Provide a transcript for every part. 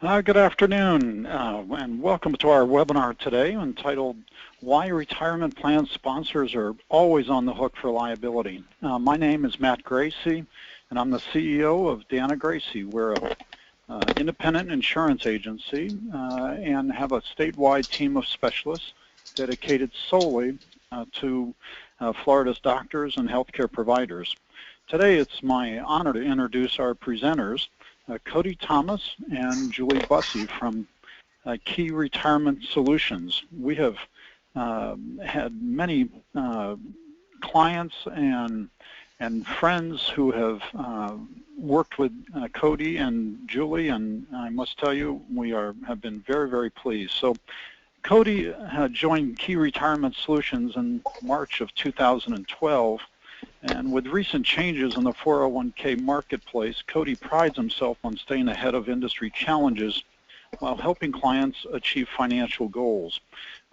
Good afternoon, and welcome to our webinar today entitled Why Retirement Plan Sponsors Are Always on the Hook for Liability. My name is Matt Gracey, and I'm the CEO of Danna-Gracey. We're an independent insurance agency and have a statewide team of specialists dedicated solely to Florida's doctors and healthcare providers. Today, it's my honor to introduce our presenters, Cody Thomas and Julie Bussey from Key Retirement Solutions. We have had many clients and friends who have worked with Cody and Julie, and I must tell you, we have been very, very pleased. So Cody joined Key Retirement Solutions in March of 2012. And with recent changes in the 401k marketplace, Cody prides himself on staying ahead of industry challenges while helping clients achieve financial goals.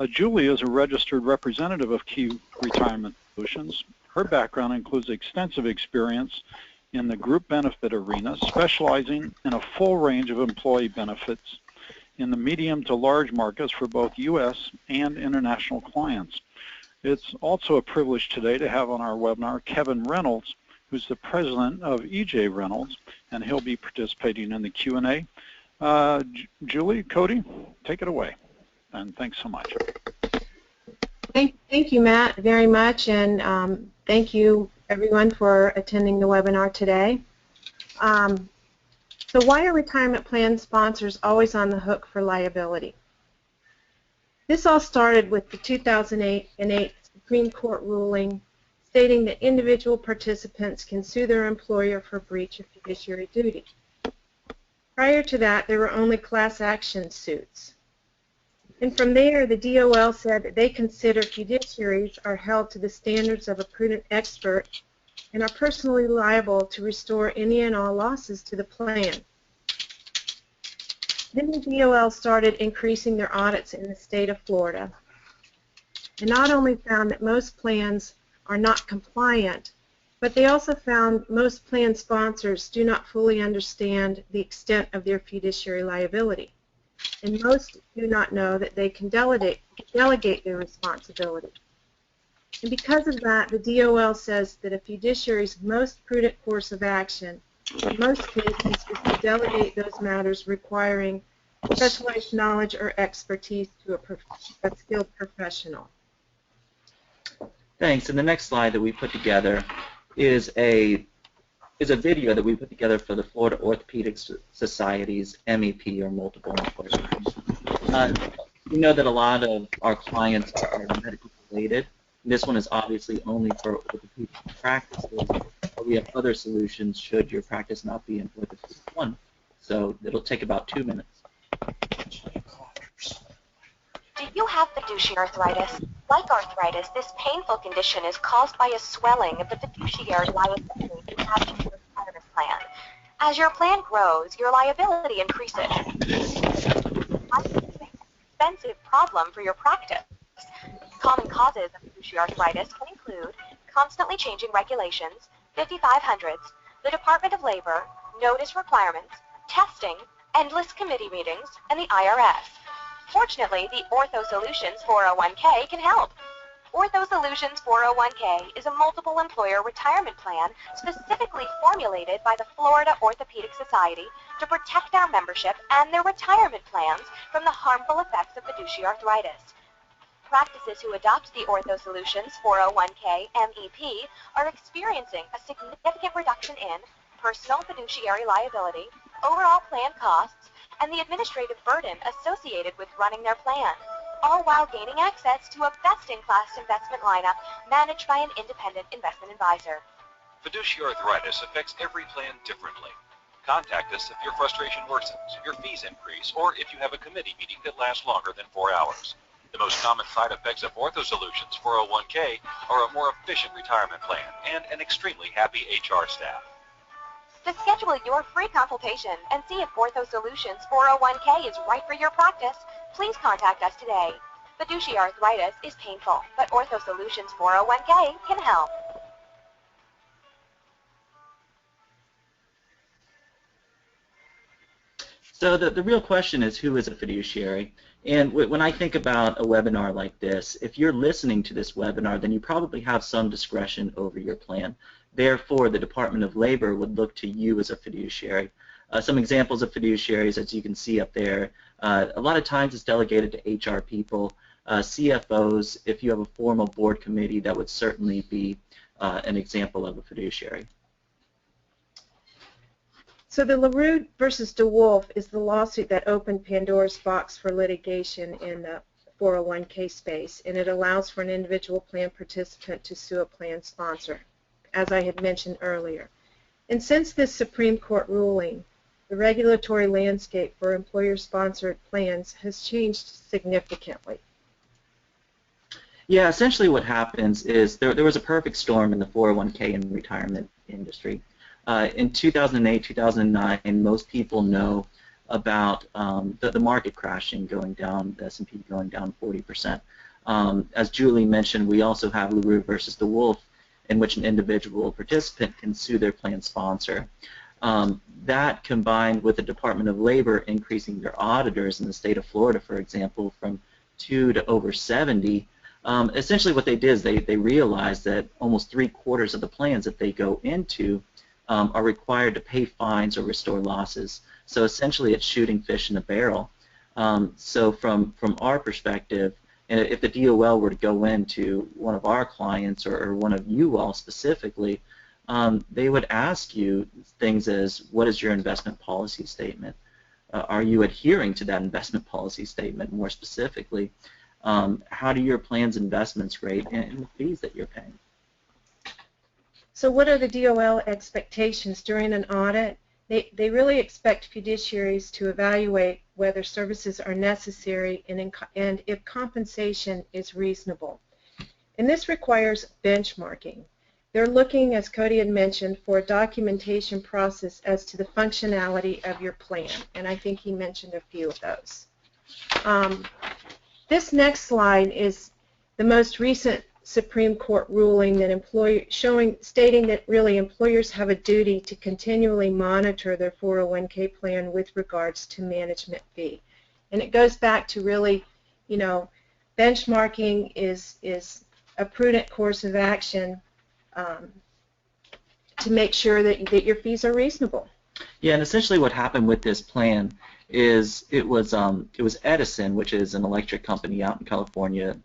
Julie is a registered representative of Key Retirement Solutions. Her background includes extensive experience in the group benefit arena, specializing in a full range of employee benefits in the medium to large markets for both U.S. and international clients. It's also a privilege today to have on our webinar Kevin Reynolds, who's the president of EJ Reynolds, and he'll be participating in the Q&A. Julie, Cody, take it away, and thanks so much. Thank you, Matt, very much, and thank you, everyone, for attending the webinar today. So why are retirement plan sponsors always on the hook for liability? This all started with the 2008 Supreme Court ruling stating that individual participants can sue their employer for breach of fiduciary duty. Prior to that, there were only class action suits. And from there, the DOL said that they consider fiduciaries are held to the standards of a prudent expert and are personally liable to restore any and all losses to the plan. Then the DOL started increasing their audits in the state of Florida, and not only found that most plans are not compliant, but they also found most plan sponsors do not fully understand the extent of their fiduciary liability, and most do not know that they can delegate their responsibility. And because of that, the DOL says that a fiduciary's most prudent course of action in most cases is to delegate those matters requiring specialized knowledge or expertise to a skilled professional. Thanks. And the next slide that we put together is a video that we put together for the Florida Orthopedic Society's MEP, or multiple employer. We know that a lot of our clients are medically related. This one is obviously only for orthopedic practices, but we have other solutions should your practice not be in orthopedic one. So it'll take about 2 minutes. Do you have fiduciary arthritis? Like arthritis, this painful condition is caused by a swelling of the fiduciary liability you have in your retirement plan. As your plan grows, your liability increases. It's an expensive problem for your practice. Common causes of fiduciary arthritis can include constantly changing regulations, 5500s, the Department of Labor, notice requirements, testing, endless committee meetings, and the IRS. Fortunately, the Ortho Solutions 401k can help. Ortho Solutions 401k is a multiple employer retirement plan specifically formulated by the Florida Orthopedic Society to protect our membership and their retirement plans from the harmful effects of fiduciary arthritis. Practices who adopt the Ortho Solutions 401k MEP are experiencing a significant reduction in personal fiduciary liability, overall plan costs, and the administrative burden associated with running their plan, all while gaining access to a best-in-class investment lineup managed by an independent investment advisor. Fiduciary arthritis affects every plan differently. Contact us if your frustration worsens, your fees increase, or if you have a committee meeting that lasts longer than 4 hours. The most common side effects of Ortho Solutions 401k are a more efficient retirement plan and an extremely happy HR staff. To schedule your free consultation and see if Ortho Solutions 401k is right for your practice, please contact us today. Fiduciary arthritis is painful, but Ortho Solutions 401k can help. So the real question is, who is a fiduciary? And when I think about a webinar like this, if you're listening to this webinar, then you probably have some discretion over your plan. Therefore, the Department of Labor would look to you as a fiduciary. Some examples of fiduciaries, as you can see up there, a lot of times it's delegated to HR people, CFOs. If you have a formal board committee, that would certainly be an example of a fiduciary. So the LaRue versus DeWolf is the lawsuit that opened Pandora's box for litigation in the 401k space, and it allows for an individual plan participant to sue a plan sponsor, as I had mentioned earlier. And since this Supreme Court ruling, the regulatory landscape for employer-sponsored plans has changed significantly. Yeah, essentially what happens is there was a perfect storm in the 401k and retirement industry. In 2008, 2009, most people know about the market crashing, going down, the S&P going down 40%. As Julie mentioned, we also have LaRue versus DeWolf, in which an individual participant can sue their plan sponsor. That combined with the Department of Labor increasing their auditors in the state of Florida, for example, from 2 to over 70, essentially what they did is they realized that almost 3/4 of the plans that they go into are required to pay fines or restore losses. So essentially it's shooting fish in a barrel. So from our perspective, and if the DOL were to go into one of our clients or one of you all specifically, they would ask you things as, what is your investment policy statement? Are you adhering to that investment policy statement more specifically? How do your plan's investments rate and the fees that you're paying? So what are the DOL expectations during an audit? They really expect fiduciaries to evaluate whether services are necessary and if compensation is reasonable. And this requires benchmarking. They're looking, as Cody had mentioned, for a documentation process as to the functionality of your plan, and I think he mentioned a few of those. This next slide is the most recent Supreme Court ruling that stating that really employers have a duty to continually monitor their 401k plan with regards to management fee. And it goes back to really, benchmarking is a prudent course of action to make sure that your fees are reasonable. Yeah, and essentially what happened with this plan is it was Edison, which is an electric company out in California,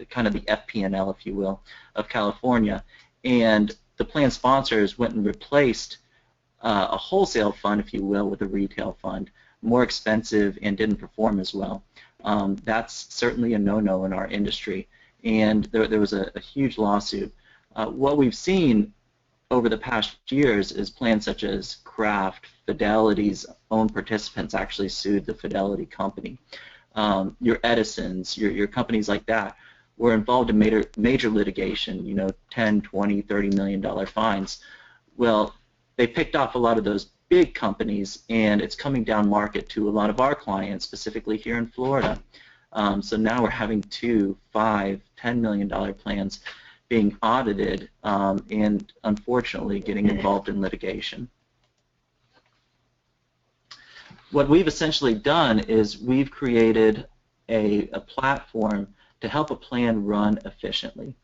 kind of the FP&L, if you will, of California, and the plan sponsors went and replaced a wholesale fund, if you will, with a retail fund, more expensive and didn't perform as well. That's certainly a no-no in our industry, and there was a huge lawsuit. What we've seen over the past years is plans such as Kraft, Fidelity's own participants actually sued the Fidelity company. Your Edisons, your companies like that were involved in major litigation, $10, $20, $30 million fines. Well, they picked off a lot of those big companies, and it's coming down market to a lot of our clients, specifically here in Florida. So now we're having $2, $5, $10 million plans being audited and unfortunately getting involved in litigation. What we've essentially done is we've created a platform to help a plan run efficiently.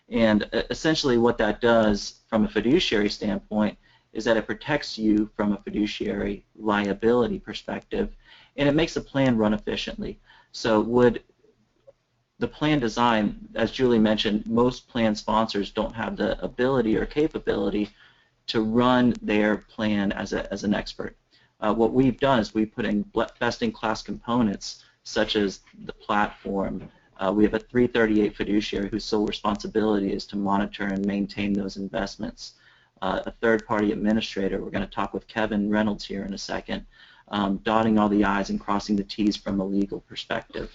And essentially what that does from a fiduciary standpoint is that it protects you from a fiduciary liability perspective, and it makes the plan run efficiently. So would the plan design, as Julie mentioned, most plan sponsors don't have the ability or capability to run their plan as an expert. What we've done is we've put in best-in-class components such as the platform. We have a 338 fiduciary whose sole responsibility is to monitor and maintain those investments. A third-party administrator, we're going to talk with Kevin Reynolds here in a second, dotting all the I's and crossing the T's from a legal perspective.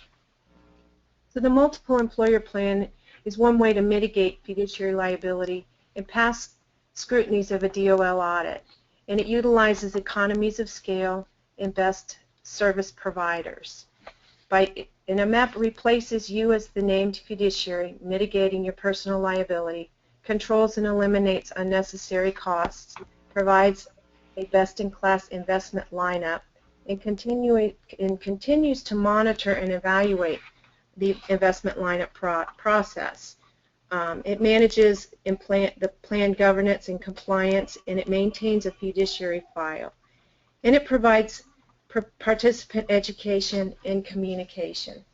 So the multiple employer plan is one way to mitigate fiduciary liability and pass scrutinies of a DOL audit, and it utilizes economies of scale and best service providers. And a map replaces you as the named fiduciary, mitigating your personal liability, controls and eliminates unnecessary costs, provides a best-in-class investment lineup, and continues to monitor and evaluate the investment lineup process. It manages the plan governance and compliance, and it maintains a fiduciary file. And it provides participant education and communication.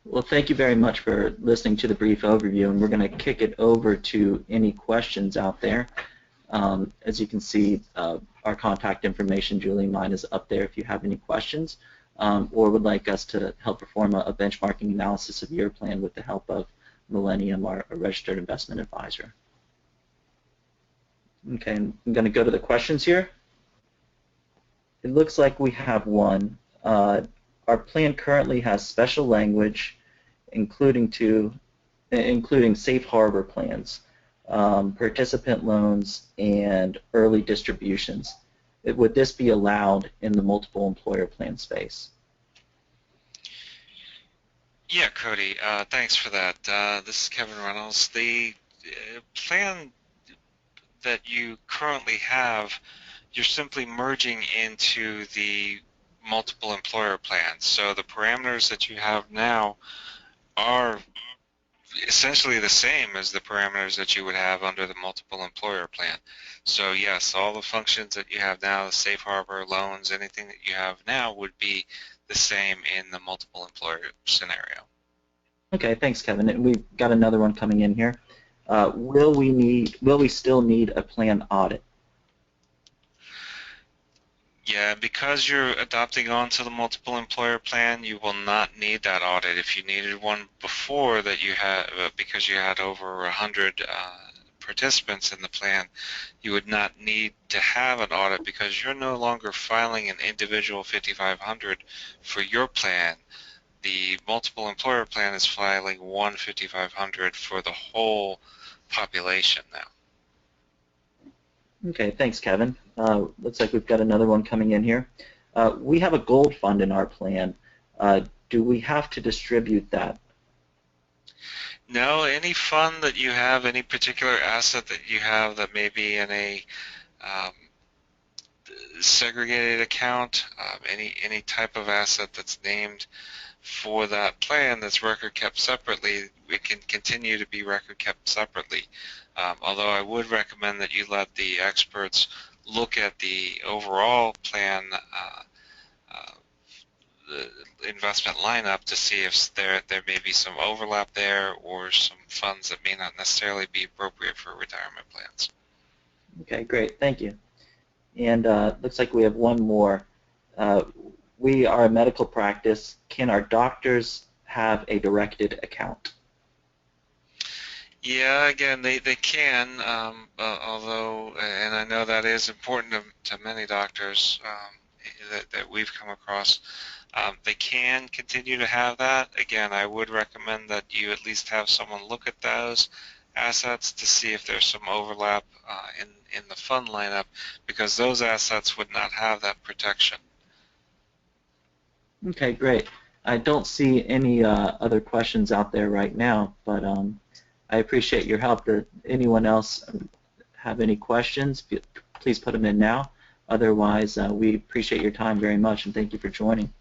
Well, thank you very much for listening to the brief overview, and we're going to kick it over to any questions out there. As you can see, our contact information, Julie, mine is up there if you have any questions or would like us to help perform a benchmarking analysis of your plan with the help of Millennium, our registered investment advisor. Okay, I'm going to go to the questions here. It looks like we have one. Our plan currently has special language, including safe harbor plans, participant loans, and early distributions. Would this be allowed in the multiple employer plan space? Yeah, Cody, thanks for that. This is Kevin Reynolds. The plan that you currently have, you're simply merging into the multiple employer plan. So the parameters that you have now are essentially the same as the parameters that you would have under the multiple employer plan. So yes, all the functions that you have now, the safe harbor, loans, anything that you have now would be the same in the multiple employer scenario. Okay, thanks, Kevin. And we've got another one coming in here. Will we still need a plan audit? Yeah, because you're adopting onto the multiple employer plan, you will not need that audit. If you needed one before that you had, because you had over 100 participants in the plan, you would not need to have an audit because you're no longer filing an individual 5500 for your plan. The multiple employer plan is filing one 5500 for the whole population now. Okay, thanks, Kevin. Looks like we've got another one coming in here. We have a gold fund in our plan. Do we have to distribute that? No, any fund that you have, any particular asset that you have that may be in a segregated account, any type of asset that's named for that plan that's record kept separately, it can continue to be record kept separately. Although I would recommend that you let the experts look at the overall plan the investment lineup to see if there may be some overlap there or some funds that may not necessarily be appropriate for retirement plans. Okay, great, thank you. And looks like we have one more. We are a medical practice. Can our doctors have a directed account? Yeah, again, they can, although, and I know that is important to many doctors that we've come across, they can continue to have that. Again, I would recommend that you at least have someone look at those assets to see if there's some overlap in the fund lineup, because those assets would not have that protection. Okay, great. I don't see any other questions out there right now, but I appreciate your help. Does anyone else have any questions? Please put them in now. Otherwise, we appreciate your time very much, and thank you for joining.